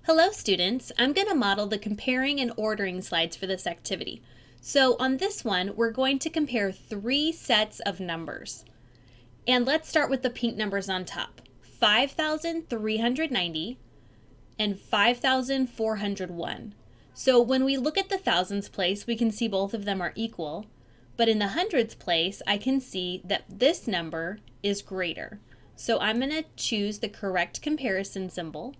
Hello students, I'm going to model the comparing and ordering slides for this activity. So on this one, we're going to compare three sets of numbers. And let's start with the pink numbers on top, 5,390 and 5,401. So when we look at the thousands place, we can see both of them are equal, but in the hundreds place, I can see that this number is greater. So I'm going to choose the correct comparison symbol.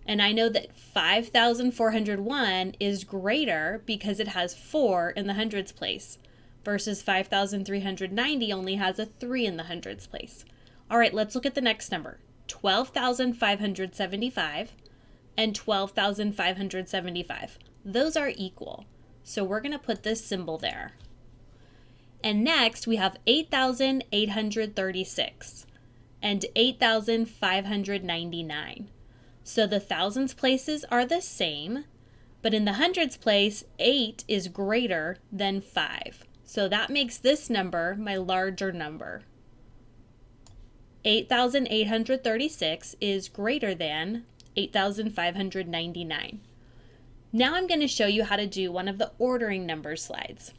And I know that 5,401 is greater because it has 4 in the hundreds place versus 5,390 only has a 3 in the hundreds place. All right, let's look at the next number, 12,575 and 12,575. Those are equal, so we're going to put this symbol there. And next we have 8,836 and 8,599. So the thousands places are the same, but in the hundreds place, 8 is greater than 5. So that makes this number my larger number. 8,836 is greater than 8,599. Now I'm going to show you how to do one of the ordering numbers slides.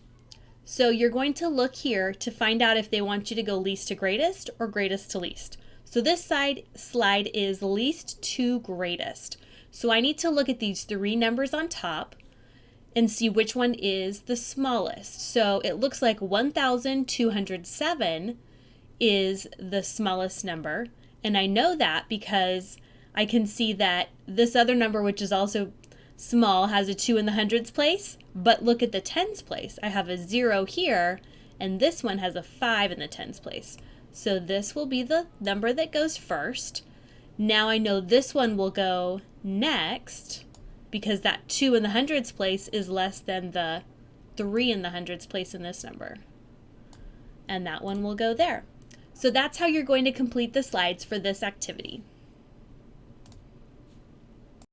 So you're going to look here to find out if they want you to go least to greatest or greatest to least. So this slide is least to greatest. So I need to look at these three numbers on top and see which one is the smallest. So it looks like 1,207 is the smallest number. And I know that because I can see that this other number, which is also small, has a 2 in the hundreds place. But look at the tens place. I have a 0 here, and this one has a 5 in the tens place. So this will be the number that goes first. Now I know this one will go next because that 2 in the hundreds place is less than the 3 in the hundreds place in this number. And that one will go there. So that's how you're going to complete the slides for this activity.